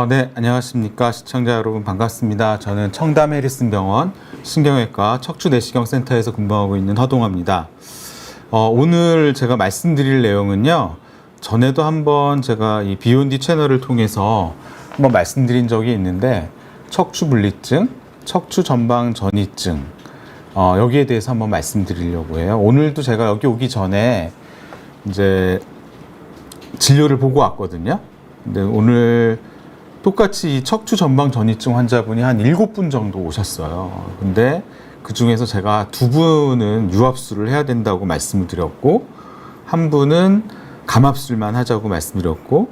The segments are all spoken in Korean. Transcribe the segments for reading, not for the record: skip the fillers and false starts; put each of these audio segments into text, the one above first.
네, 안녕하십니까. 시청자 여러분 반갑습니다. 저는 청담 해리슨 병원 신경외과 척추내시경센터에서 근무하고 있는 허동화입니다. 오늘 제가 말씀드릴 내용은요. 전에도 한번 제가 이 비욘디 채널을 통해서 한번 말씀드린 적이 있는데 척추분리증, 척추전방전이증 여기에 대해서 한번 말씀드리려고 해요. 오늘도 제가 여기 오기 전에 이제 진료를 보고 왔거든요. 근데 오늘 똑같이 이 척추 전방 전이증 환자분이 한 7분 정도 오셨어요. 근데 그 중에서 제가 2분은 유압술을 해야 된다고 말씀을 드렸고, 한 분은 감압술만 하자고 말씀드렸고,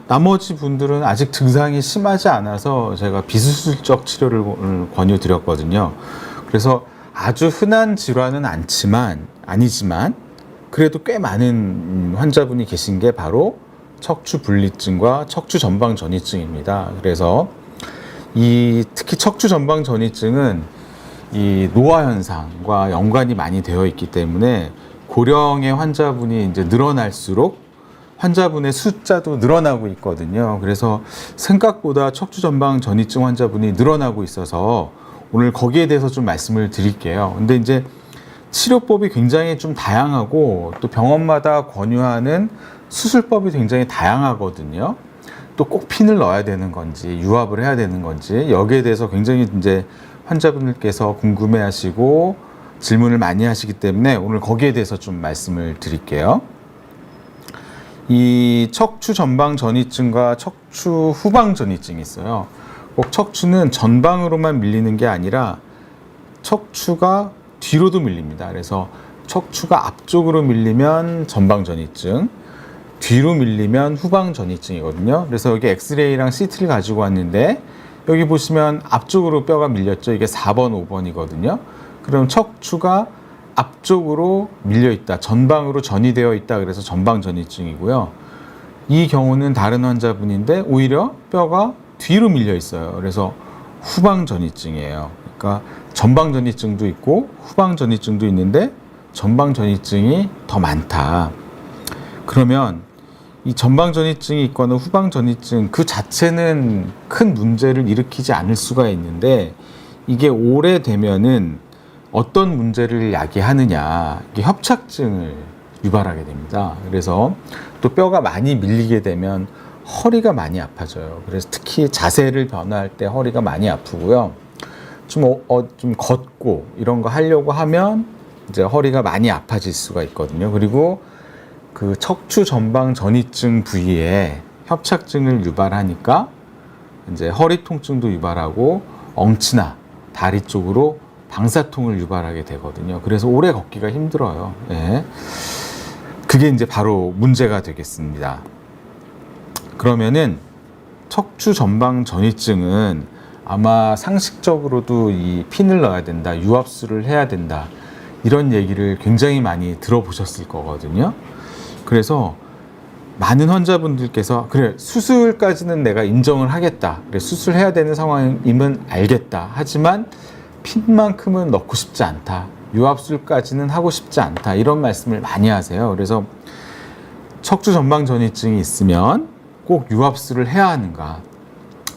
나머지 분들은 아직 증상이 심하지 않아서 제가 비수술적 치료를 권유드렸거든요. 그래서 아주 흔한 질환은 아니지만 그래도 꽤 많은 환자분이 계신 게 바로 척추 분리증과 척추 전방 전이증입니다. 그래서 특히 척추 전방 전이증은 이 노화 현상과 연관이 많이 되어 있기 때문에 고령의 환자분이 이제 늘어날수록 환자분의 숫자도 늘어나고 있거든요. 그래서 생각보다 척추 전방 전이증 환자분이 늘어나고 있어서 오늘 거기에 대해서 좀 말씀을 드릴게요. 근데 이제 치료법이 굉장히 좀 다양하고 또 병원마다 권유하는 수술법이 굉장히 다양하거든요. 또 꼭 핀을 넣어야 되는 건지 유압을 해야 되는 건지 여기에 대해서 굉장히 이제 환자분들께서 궁금해하시고 질문을 많이 하시기 때문에 오늘 거기에 대해서 좀 말씀을 드릴게요. 이 척추 전방 전이증과 척추 후방 전이증이 있어요. 꼭 척추는 전방으로만 밀리는 게 아니라 척추가 뒤로도 밀립니다. 그래서 척추가 앞쪽으로 밀리면 전방 전이증, 뒤로 밀리면 후방 전이증이거든요. 그래서 여기 엑스레이랑 CT를 가지고 왔는데 여기 보시면 앞쪽으로 뼈가 밀렸죠. 이게 4번, 5번이거든요. 그럼 척추가 앞쪽으로 밀려 있다, 전방으로 전이되어 있다. 그래서 전방 전이증이고요. 이 경우는 다른 환자분인데 오히려 뼈가 뒤로 밀려 있어요. 그래서 후방 전이증이에요. 그러니까 전방 전이증도 있고 후방 전이증도 있는데 전방 전이증이 더 많다. 그러면 이 전방 전이증이 있거나 후방 전이증 그 자체는 큰 문제를 일으키지 않을 수가 있는데 이게 오래되면은 어떤 문제를 야기하느냐, 이게 협착증을 유발하게 됩니다. 그래서 또 뼈가 많이 밀리게 되면 허리가 많이 아파져요. 그래서 특히 자세를 변화할 때 허리가 많이 아프고요. 좀 걷고 이런 거 하려고 하면 이제 허리가 많이 아파질 수가 있거든요. 그리고 그 척추 전방 전이증 부위에 협착증을 유발하니까 이제 허리 통증도 유발하고 엉치나 다리 쪽으로 방사통을 유발하게 되거든요. 그래서 오래 걷기가 힘들어요. 예. 그게 이제 바로 문제가 되겠습니다. 그러면은 척추 전방 전이증은 아마 상식적으로도 이 핀을 넣어야 된다, 유압술을 해야 된다, 이런 얘기를 굉장히 많이 들어보셨을 거거든요. 그래서 많은 환자분들께서 그래, 수술까지는 내가 인정을 하겠다, 그래, 수술해야 되는 상황이면 알겠다, 하지만 핀만큼은 넣고 싶지 않다, 유압술까지는 하고 싶지 않다, 이런 말씀을 많이 하세요. 그래서 척추 전방 전이증이 있으면 꼭 유압술을 해야 하는가,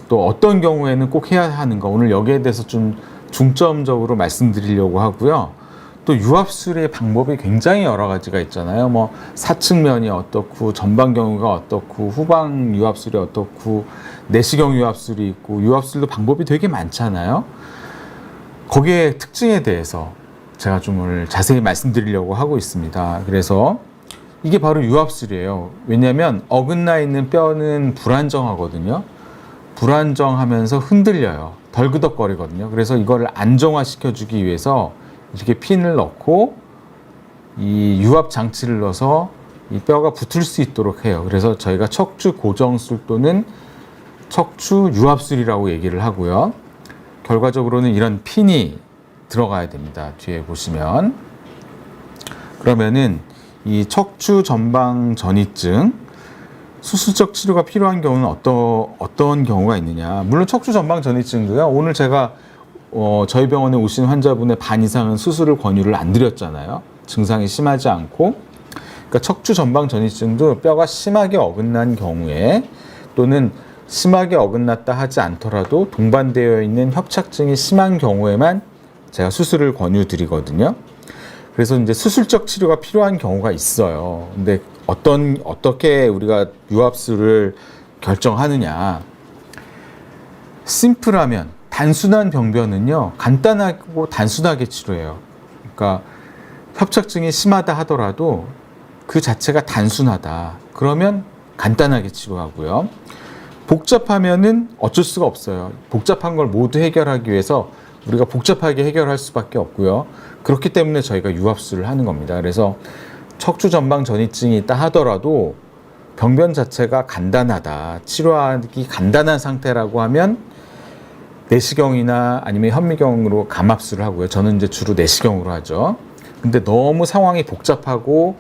또 어떤 경우에는 꼭 해야 하는가, 오늘 여기에 대해서 좀 중점적으로 말씀드리려고 하고요. 또 유압술의 방법이 굉장히 여러 가지가 있잖아요. 뭐 사측면이 어떻고, 전방 경우가 어떻고, 후방 유압술이 어떻고, 내시경 유압술이 있고, 유압술도 방법이 되게 많잖아요. 거기에 특징에 대해서 제가 좀 오늘 자세히 말씀드리려고 하고 있습니다. 그래서 이게 바로 유압술이에요. 왜냐하면 어긋나 있는 뼈는 불안정하거든요. 불안정하면서 흔들려요. 덜그덕거리거든요. 그래서 이거를 안정화시켜주기 위해서 이렇게 핀을 넣고 이 유압 장치를 넣어서 이 뼈가 붙을 수 있도록 해요. 그래서 저희가 척추 고정술 또는 척추 유압술이라고 얘기를 하고요. 결과적으로는 이런 핀이 들어가야 됩니다. 뒤에 보시면. 그러면은 이 척추 전방 전이증 수술적 치료가 필요한 경우는 어떤 경우가 있느냐. 물론 척추 전방 전이증도요. 오늘 제가 저희 병원에 오신 환자분의 반 이상은 수술을 권유를 안 드렸잖아요. 증상이 심하지 않고. 그러니까 척추 전방 전이증도 뼈가 심하게 어긋난 경우에 또는 심하게 어긋났다 하지 않더라도 동반되어 있는 협착증이 심한 경우에만 제가 수술을 권유드리거든요. 그래서 이제 수술적 치료가 필요한 경우가 있어요. 근데 어떻게 우리가 유압술을 결정하느냐. 심플하면 단순한 병변은요, 간단하고 단순하게 치료해요. 그러니까 협착증이 심하다 하더라도 그 자체가 단순하다. 그러면 간단하게 치료하고요. 복잡하면은 어쩔 수가 없어요. 복잡한 걸 모두 해결하기 위해서 우리가 복잡하게 해결할 수밖에 없고요. 그렇기 때문에 저희가 유압술을 하는 겁니다. 그래서 척추 전방 전이증이 있다 하더라도 병변 자체가 간단하다, 치료하기 간단한 상태라고 하면 내시경이나 아니면 현미경으로 감압술을 하고요. 저는 이제 주로 내시경으로 하죠. 근데 너무 상황이 복잡하고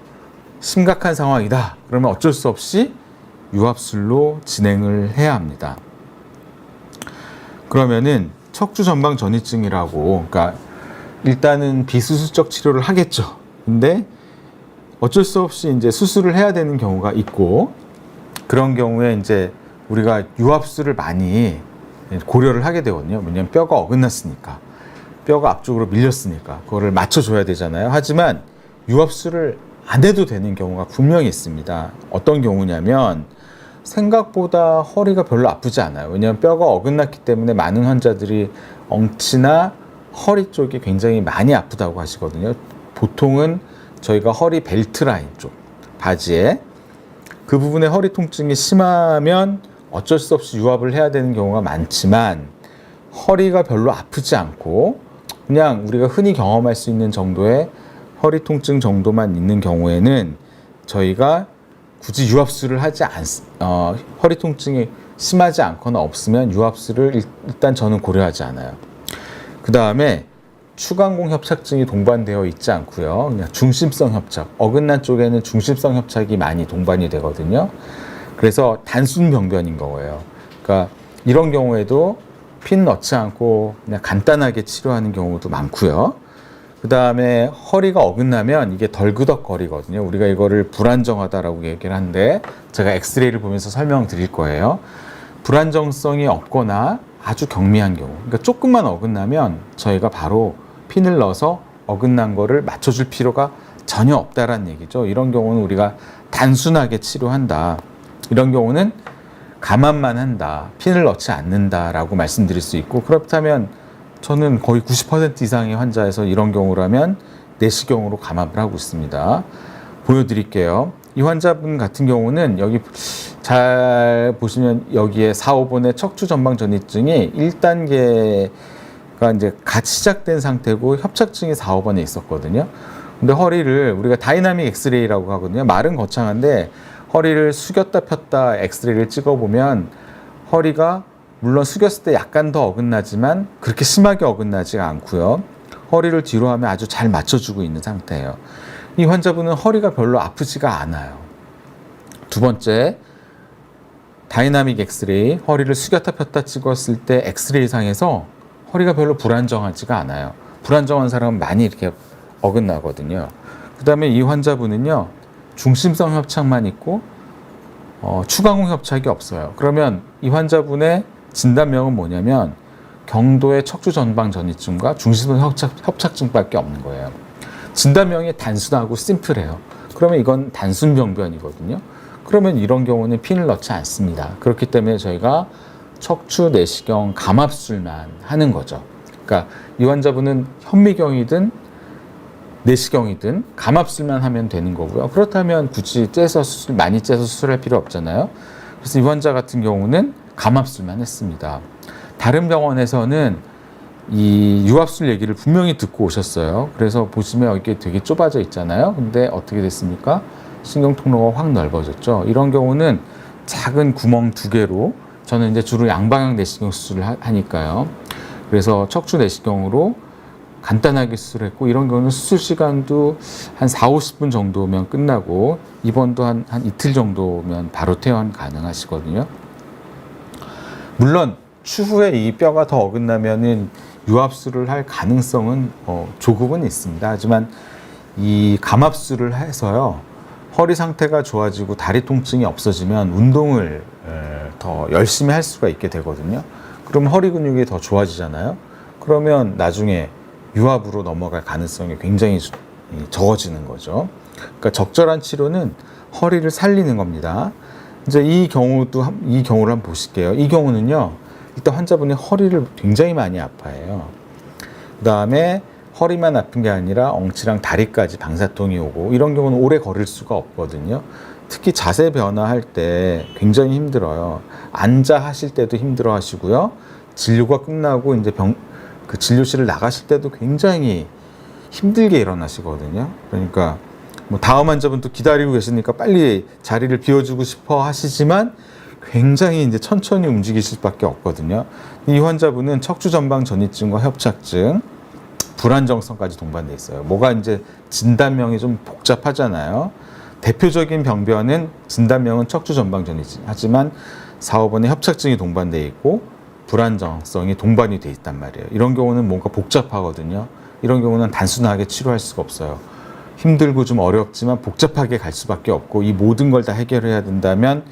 심각한 상황이다. 그러면 어쩔 수 없이 유압술로 진행을 해야 합니다. 그러면은 척추 전방 전이증이라고, 그러니까 일단은 비수술적 치료를 하겠죠. 근데 어쩔 수 없이 이제 수술을 해야 되는 경우가 있고, 그런 경우에 이제 우리가 유압술을 많이 고려를 하게 되거든요. 왜냐하면 뼈가 어긋났으니까, 뼈가 앞쪽으로 밀렸으니까 그거를 맞춰줘야 되잖아요. 하지만 유압술을 안 해도 되는 경우가 분명히 있습니다. 어떤 경우냐면 생각보다 허리가 별로 아프지 않아요. 왜냐하면 뼈가 어긋났기 때문에 많은 환자들이 엉치나 허리 쪽이 굉장히 많이 아프다고 하시거든요. 보통은 저희가 허리 벨트 라인 쪽, 바지에 그 부분에 허리 통증이 심하면 어쩔 수 없이 유압을 해야 되는 경우가 많지만, 허리가 별로 아프지 않고 그냥 우리가 흔히 경험할 수 있는 정도의 허리 통증 정도만 있는 경우에는 저희가 굳이 유압술을 하지 허리 통증이 심하지 않거나 없으면 유압술을 일단 저는 고려하지 않아요. 그 다음에 추간공 협착증이 동반되어 있지 않고요. 그냥 중심성 협착, 어긋난 쪽에는 중심성 협착이 많이 동반이 되거든요. 그래서 단순 병변인 거예요. 그러니까 이런 경우에도 핀 넣지 않고 그냥 간단하게 치료하는 경우도 많고요. 그 다음에 허리가 어긋나면 이게 덜그덕거리거든요. 우리가 이거를 불안정하다라고 얘기를 하는데 제가 엑스레이를 보면서 설명드릴 거예요. 불안정성이 없거나 아주 경미한 경우, 그러니까 조금만 어긋나면 저희가 바로 핀을 넣어서 어긋난 거를 맞춰줄 필요가 전혀 없다라는 얘기죠. 이런 경우는 우리가 단순하게 치료한다. 이런 경우는 감압만 한다, 핀을 넣지 않는다라고 말씀드릴 수 있고, 그렇다면 저는 거의 90% 이상의 환자에서 이런 경우라면 내시경으로 감압을 하고 있습니다. 보여드릴게요. 이 환자분 같은 경우는 여기 잘 보시면 여기에 4, 5번의 척추 전방 전이증이 1단계가 이제 갓 시작된 상태고 협착증이 4, 5번에 있었거든요. 근데 허리를 우리가 다이나믹 엑스레이라고 하거든요. 말은 거창한데 허리를 숙였다 폈다 엑스레이를 찍어보면 허리가 물론 숙였을 때 약간 더 어긋나지만 그렇게 심하게 어긋나지가 않고요. 허리를 뒤로 하면 아주 잘 맞춰주고 있는 상태예요. 이 환자분은 허리가 별로 아프지가 않아요. 두 번째, 다이나믹 엑스레이, 허리를 숙였다 폈다 찍었을 때 엑스레이 상에서 허리가 별로 불안정하지가 않아요. 불안정한 사람은 많이 이렇게 어긋나거든요. 그 다음에 이 환자분은요, 중심성 협착만 있고 추간공 협착이 없어요. 그러면 이 환자분의 진단명은 뭐냐면 경도의 척추 전방 전이증과 중심성 협착증밖에 없는 거예요. 진단명이 단순하고 심플해요. 그러면 이건 단순 병변이거든요. 그러면 이런 경우는 핀을 넣지 않습니다. 그렇기 때문에 저희가 척추 내시경 감압술만 하는 거죠. 그러니까 이 환자분은 현미경이든 내시경이든 감압술만 하면 되는 거고요. 그렇다면 굳이 많이 째서 수술할 필요 없잖아요. 그래서 이 환자 같은 경우는 감압술만 했습니다. 다른 병원에서는 이 유압술 얘기를 분명히 듣고 오셨어요. 그래서 보시면 이게 되게 좁아져 있잖아요. 근데 어떻게 됐습니까? 신경통로가 확 넓어졌죠. 이런 경우는 작은 구멍 2개로, 저는 이제 주로 양방향 내시경 수술을 하니까요. 그래서 척추 내시경으로 간단하게 수술했고, 이런 경우는 수술 시간도 한 4, 50분 정도면 끝나고 입원도 한 이틀 정도면 바로 퇴원 가능하시거든요. 물론 추후에 이 뼈가 더 어긋나면은 유압술을 할 가능성은 조금은 있습니다. 하지만 이 감압술을 해서요, 허리 상태가 좋아지고 다리 통증이 없어지면 운동을 더 열심히 할 수가 있게 되거든요. 그럼 허리 근육이 더 좋아지잖아요. 그러면 나중에 유압으로 넘어갈 가능성이 굉장히 적어지는 거죠. 그러니까 적절한 치료는 허리를 살리는 겁니다. 이제 이 경우를 한번 보실게요. 이 경우는요, 일단 환자분이 허리를 굉장히 많이 아파해요. 그 다음에 허리만 아픈 게 아니라 엉치랑 다리까지 방사통이 오고, 이런 경우는 오래 걸을 수가 없거든요. 특히 자세 변화할 때 굉장히 힘들어요. 앉아 하실 때도 힘들어 하시고요. 진료가 끝나고 이제 그 진료실을 나가실 때도 굉장히 힘들게 일어나시거든요. 그러니까 뭐 다음 환자분도 기다리고 계시니까 빨리 자리를 비워주고 싶어 하시지만 굉장히 이제 천천히 움직이실 수밖에 없거든요. 이 환자분은 척추 전방 전이증과 협착증, 불안정성까지 동반돼 있어요. 뭐가 이제 진단명이 좀 복잡하잖아요. 대표적인 병변은 진단명은 척추 전방 전이증. 하지만 4, 5번에 협착증이 동반돼 있고 불안정성이 동반이 돼 있단 말이에요. 이런 경우는 뭔가 복잡하거든요. 이런 경우는 단순하게 치료할 수가 없어요. 힘들고 좀 어렵지만 복잡하게 갈 수밖에 없고, 이 모든 걸 다 해결해야 된다면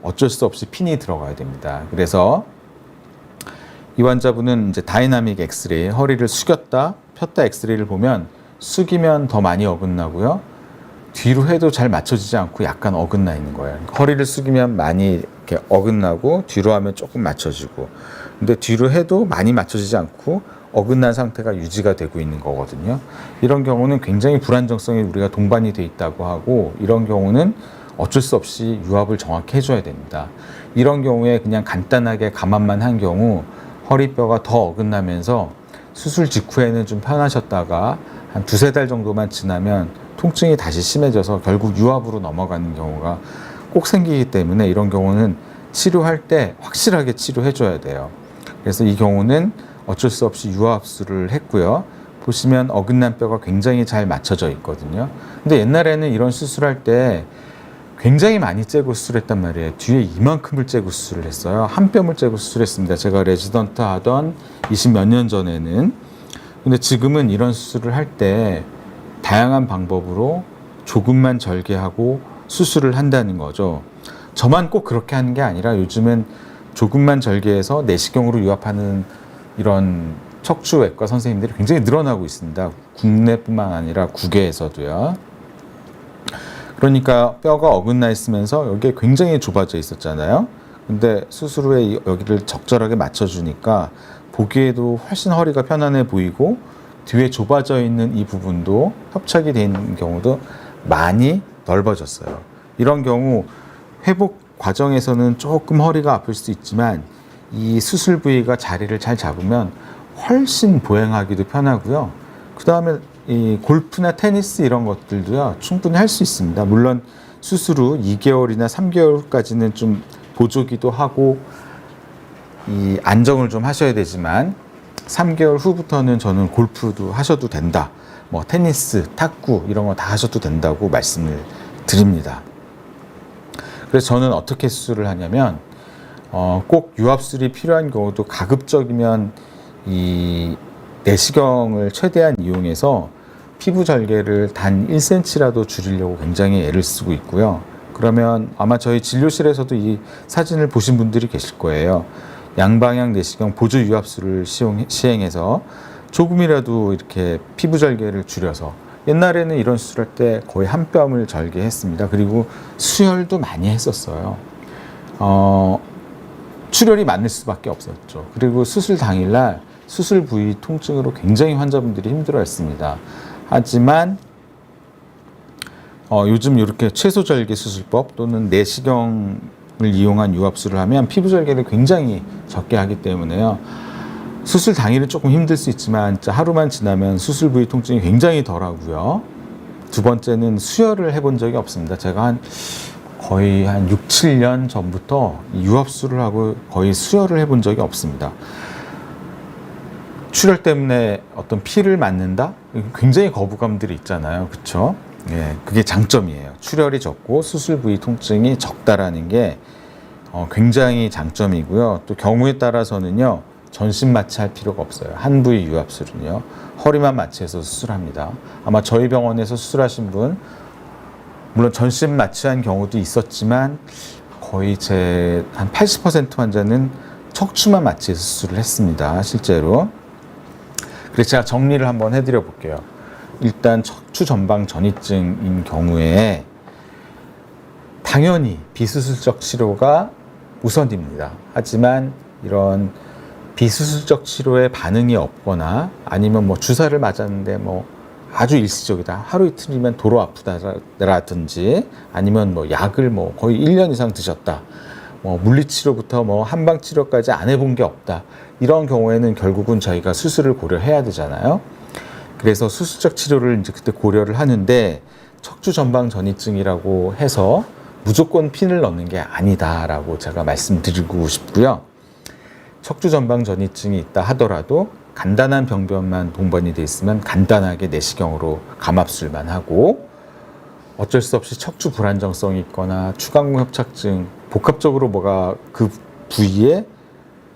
어쩔 수 없이 핀이 들어가야 됩니다. 그래서 이 환자분은 이제 다이나믹 엑스레이, 허리를 숙였다 폈다 엑스레이를 보면 숙이면 더 많이 어긋나고요. 뒤로 해도 잘 맞춰지지 않고 약간 어긋나 있는 거예요. 허리를 숙이면 많이 이렇게 어긋나고 뒤로 하면 조금 맞춰지고, 근데 뒤로 해도 많이 맞춰지지 않고 어긋난 상태가 유지가 되고 있는 거거든요. 이런 경우는 굉장히 불안정성이 우리가 동반이 돼 있다고 하고, 이런 경우는 어쩔 수 없이 유압을 정확히 해줘야 됩니다. 이런 경우에 그냥 간단하게 감압만 한 경우 허리뼈가 더 어긋나면서 수술 직후에는 좀 편하셨다가 한 2-3달 정도만 지나면 통증이 다시 심해져서 결국 유압으로 넘어가는 경우가 꼭 생기기 때문에, 이런 경우는 치료할 때 확실하게 치료해줘야 돼요. 그래서 이 경우는 어쩔 수 없이 유압수를 했고요. 보시면 어긋난 뼈가 굉장히 잘 맞춰져 있거든요. 근데 옛날에는 이런 수술할 때 굉장히 많이 째고 수술했단 말이에요. 뒤에 이만큼을 째고 수술을 했어요. 한 뼘을 째고 수술했습니다. 제가 레지던트 하던 20몇 년 전에는. 근데 지금은 이런 수술을 할 때 다양한 방법으로 조금만 절개하고 수술을 한다는 거죠. 저만 꼭 그렇게 하는 게 아니라 요즘은 조금만 절개해서 내시경으로 유압하는 이런 척추외과 선생님들이 굉장히 늘어나고 있습니다. 국내뿐만 아니라 국외에서도요. 그러니까 뼈가 어긋나 있으면서 여기에 굉장히 좁아져 있었잖아요. 근데 수술 후에 여기를 적절하게 맞춰주니까 보기에도 훨씬 허리가 편안해 보이고, 뒤에 좁아져 있는 이 부분도 협착이 돼 있는 경우도 많이 넓어졌어요. 이런 경우 회복 과정에서는 조금 허리가 아플 수 있지만 이 수술 부위가 자리를 잘 잡으면 훨씬 보행하기도 편하고요. 그 다음에 이 골프나 테니스 이런 것들도요, 충분히 할 수 있습니다. 물론 수술 후 2개월이나 3개월까지는 좀 보조기도 하고 이 안정을 좀 하셔야 되지만 3개월 후부터는 저는 골프도 하셔도 된다, 뭐 테니스, 탁구 이런 거 다 하셔도 된다고 말씀을 드립니다. 그래서 저는 어떻게 수술을 하냐면 꼭 유압술이 필요한 경우도 가급적이면 이 내시경을 최대한 이용해서 피부 절개를 단 1cm라도 줄이려고 굉장히 애를 쓰고 있고요. 그러면 아마 저희 진료실에서도 이 사진을 보신 분들이 계실 거예요. 양방향 내시경 보조 유압술을 시행해서 조금이라도 이렇게 피부 절개를 줄여서, 옛날에는 이런 수술할 때 거의 한 뼘을 절개했습니다. 그리고 수혈도 많이 했었어요. 출혈이 많을 수밖에 없었죠. 그리고 수술 당일날 수술 부위 통증으로 굉장히 환자분들이 힘들어했습니다. 하지만 요즘 이렇게 최소절개 수술법 또는 내시경을 이용한 유압술을 하면 피부 절개를 굉장히 적게 하기 때문에요. 수술 당일은 조금 힘들 수 있지만 하루만 지나면 수술 부위 통증이 굉장히 덜하고요. 두 번째는 수혈을 해본 적이 없습니다. 제가 거의 한 6, 7년 전부터 유압술을 하고 거의 수혈을 해본 적이 없습니다. 출혈 때문에 어떤 피를 맞는다? 굉장히 거부감들이 있잖아요. 그렇죠? 예, 그게 장점이에요. 출혈이 적고 수술 부위 통증이 적다라는 게 굉장히 장점이고요. 또 경우에 따라서는요, 전신 마취할 필요가 없어요. 한 부위 유압술은요, 허리만 마취해서 수술합니다. 아마 저희 병원에서 수술하신 분, 물론 전신 마취한 경우도 있었지만 거의 제 한 80% 환자는 척추만 마취해서 수술을 했습니다. 실제로. 그래서 제가 정리를 한번 해드려 볼게요. 일단 척추 전방 전이증인 경우에 당연히 비수술적 치료가 우선입니다. 하지만 이런 비수술적 치료에 반응이 없거나 아니면 뭐 주사를 맞았는데 뭐 아주 일시적이다. 하루 이틀이면 도로 아프다라든지 아니면 뭐 약을 뭐 거의 1년 이상 드셨다. 뭐 물리치료부터 뭐 한방치료까지 안 해본 게 없다. 이런 경우에는 결국은 저희가 수술을 고려해야 되잖아요. 그래서 수술적 치료를 이제 그때 고려를 하는데 척추 전방 전이증이라고 해서 무조건 핀을 넣는 게 아니다라고 제가 말씀드리고 싶고요. 척추 전방 전이증이 있다 하더라도 간단한 병변만 동반이 돼 있으면 간단하게 내시경으로 감압술만 하고 어쩔 수 없이 척추 불안정성이 있거나 추간근 협착증 복합적으로 뭐가 그 부위에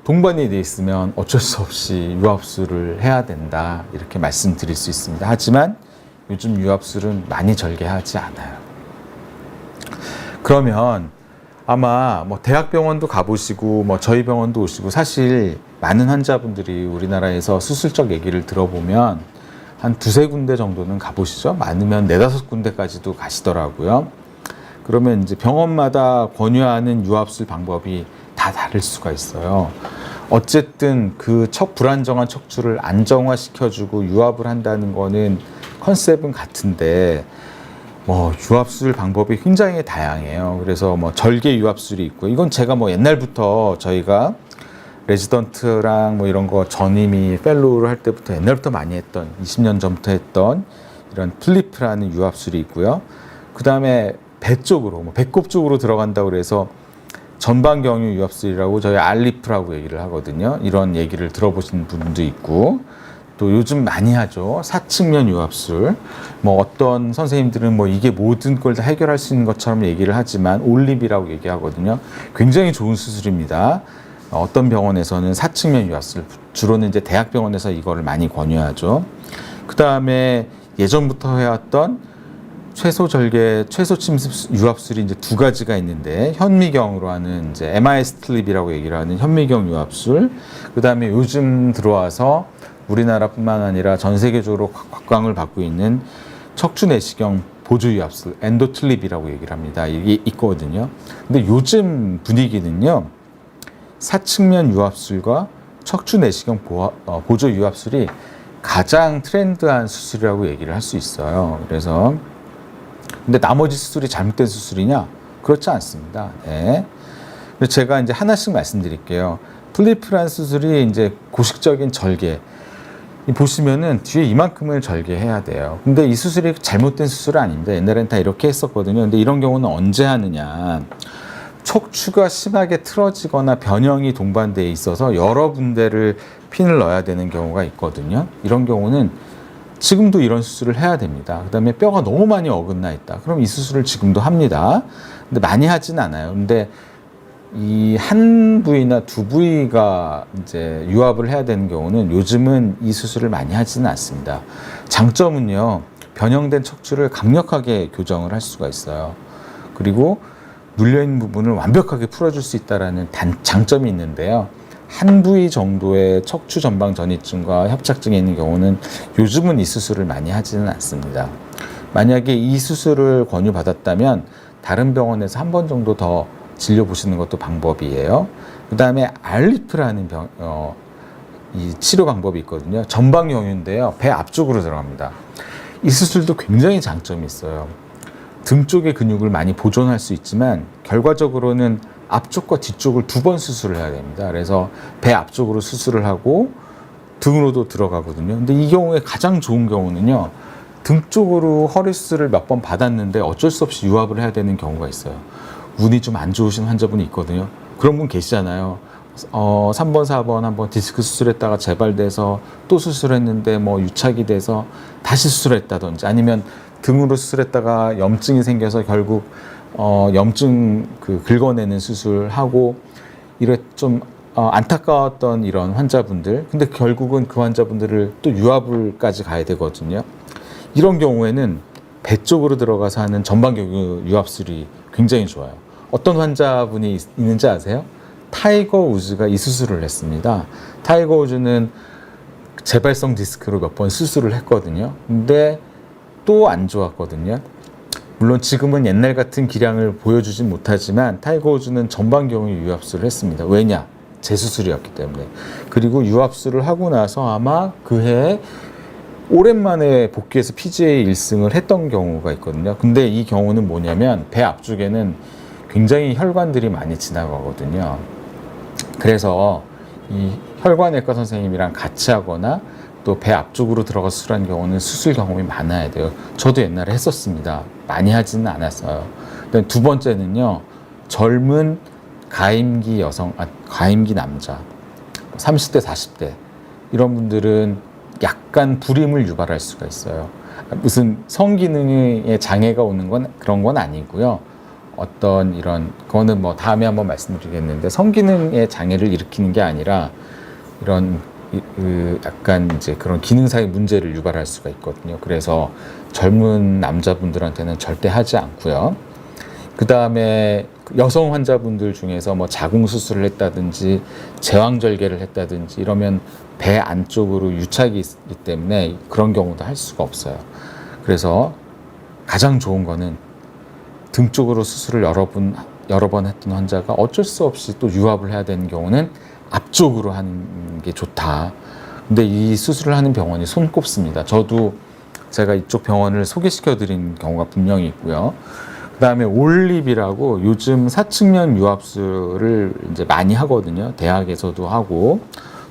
동반이 돼 있으면 어쩔 수 없이 유압술을 해야 된다 이렇게 말씀드릴 수 있습니다. 하지만 요즘 유압술은 많이 절개하지 않아요. 그러면 아마 뭐 대학병원도 가보시고 뭐 저희 병원도 오시고 사실 많은 환자분들이 우리나라에서 수술적 얘기를 들어보면 한 두세 군데 정도는 가보시죠. 많으면 네다섯 군데까지도 가시더라고요. 그러면 이제 병원마다 권유하는 유압술 방법이 다 다를 수가 있어요. 어쨌든 그 불안정한 척추를 안정화시켜주고 유압을 한다는 거는 컨셉은 같은데 뭐 유압술 방법이 굉장히 다양해요. 그래서 뭐 절개 유압술이 있고 이건 제가 뭐 옛날부터 저희가 레지던트랑 뭐 이런 거 전임이 펠로우를 할 때부터 옛날부터 많이 했던 20년 전부터 했던 이런 플리프라는 유압술이 있고요. 그 다음에 배 쪽으로 뭐 배꼽 쪽으로 들어간다고 그래서 전방경유 유압술이라고 저희 알리프라고 얘기를 하거든요. 이런 얘기를 들어보신 분도 있고 또 요즘 많이 하죠. 사측면 유압술. 뭐 어떤 선생님들은 뭐 이게 모든 걸 다 해결할 수 있는 것처럼 얘기를 하지만 올립이라고 얘기하거든요. 굉장히 좋은 수술입니다. 어떤 병원에서는 사측면 유압술, 주로는 이제 대학병원에서 이거를 많이 권유하죠. 그 다음에 예전부터 해왔던 최소 절개, 최소 침습 유압술이 이제 두 가지가 있는데 현미경으로 하는 이제 MIS 클립이라고 얘기를 하는 현미경 유압술. 그 다음에 요즘 들어와서 우리나라뿐만 아니라 전 세계적으로 곽광을 받고 있는 척추 내시경 보조 유압술 엔도틀립이라고 얘기를 합니다. 이게 있거든요. 근데 요즘 분위기는요. 사측면 유압술과 척추 내시경 보조 유압술이 가장 트렌드한 수술이라고 얘기를 할 수 있어요. 그래서 근데 나머지 수술이 잘못된 수술이냐? 그렇지 않습니다. 네. 제가 이제 하나씩 말씀드릴게요. 플리프란 수술이 이제 고식적인 절개. 보시면은 뒤에 이만큼을 절개해야 돼요. 근데 이 수술이 잘못된 수술은 아닙니다. 옛날엔 다 이렇게 했었거든요. 근데 이런 경우는 언제 하느냐? 척추가 심하게 틀어지거나 변형이 동반되어 있어서 여러 군데를 핀을 넣어야 되는 경우가 있거든요. 이런 경우는 지금도 이런 수술을 해야 됩니다. 그 다음에 뼈가 너무 많이 어긋나 있다. 그럼 이 수술을 지금도 합니다. 근데 많이 하진 않아요. 근데 이 한 부위나 두 부위가 이제 유압을 해야 되는 경우는 요즘은 이 수술을 많이 하지는 않습니다. 장점은요, 변형된 척추를 강력하게 교정을 할 수가 있어요. 그리고 눌려있는 부분을 완벽하게 풀어줄 수 있다는 장점이 있는데요. 한 부위 정도의 척추 전방 전이증과 협착증이 있는 경우는 요즘은 이 수술을 많이 하지는 않습니다. 만약에 이 수술을 권유받았다면 다른 병원에서 한 번 정도 더 진료 보시는 것도 방법이에요. 그 다음에 알리프라는 이 치료 방법이 있거든요. 전방경유인데요. 배 앞쪽으로 들어갑니다. 이 수술도 굉장히 장점이 있어요. 등 쪽의 근육을 많이 보존할 수 있지만 결과적으로는 앞쪽과 뒤쪽을 두 번 수술을 해야 됩니다. 그래서 배 앞쪽으로 수술을 하고 등으로도 들어가거든요. 근데 이 경우에 가장 좋은 경우는요. 등 쪽으로 허리 수술을 몇 번 받았는데 어쩔 수 없이 유압을 해야 되는 경우가 있어요. 운이 좀 안 좋으신 환자분이 있거든요. 그런 분 계시잖아요. 3번, 4번 한번 디스크 수술했다가 재발돼서 또 수술했는데 뭐 유착이 돼서 다시 수술했다든지 아니면 등으로 수술했다가 염증이 생겨서 결국 염증 긁어내는 수술하고 이래 좀 안타까웠던 이런 환자분들. 근데 결국은 그 환자분들을 또 유압을까지 가야 되거든요. 이런 경우에는 배 쪽으로 들어가서 하는 전방경유 유압술이 굉장히 좋아요. 어떤 환자분이 있는지 아세요? 타이거 우즈가 이 수술을 했습니다. 타이거 우즈는 재발성 디스크로 몇 번 수술을 했거든요. 근데 또 안 좋았거든요. 물론 지금은 옛날 같은 기량을 보여주진 못하지만 타이거 우즈는 전반경유 유압수를 했습니다. 왜냐? 재수술이었기 때문에. 그리고 유압수를 하고 나서 아마 그 해에 오랜만에 복귀해서 PGA 1승을 했던 경우가 있거든요. 근데 이 경우는 뭐냐면 배 앞쪽에는 굉장히 혈관들이 많이 지나가거든요. 그래서 이 혈관외과 선생님이랑 같이 하거나 또 배 앞쪽으로 들어가서 수술한 경우는 수술 경험이 많아야 돼요. 저도 옛날에 했었습니다. 많이 하지는 않았어요. 두 번째는요, 젊은 가임기 여성, 가임기 남자, 30대, 40대 이런 분들은 약간 불임을 유발할 수가 있어요. 무슨 성기능에 장애가 오는 건 그런 건 아니고요. 어떤 이런 그거는 뭐 다음에 한번 말씀드리겠는데 성기능의 장애를 일으키는 게 아니라 이런 약간 이제 그런 기능상의 문제를 유발할 수가 있거든요. 그래서 젊은 남자분들한테는 절대 하지 않고요. 그 다음에 여성 환자분들 중에서 뭐 자궁 수술을 했다든지 제왕절개를 했다든지 이러면 배 안쪽으로 유착이 있기 때문에 그런 경우도 할 수가 없어요. 그래서 가장 좋은 거는 등 쪽으로 수술을 여러 번 했던 환자가 어쩔 수 없이 또 유압을 해야 되는 경우는 앞쪽으로 하는 게 좋다. 근데 이 수술을 하는 병원이 손꼽습니다. 저도 제가 이쪽 병원을 소개시켜 드린 경우가 분명히 있고요. 그 다음에 올립이라고 요즘 사측면 유압술을 이제 많이 하거든요. 대학에서도 하고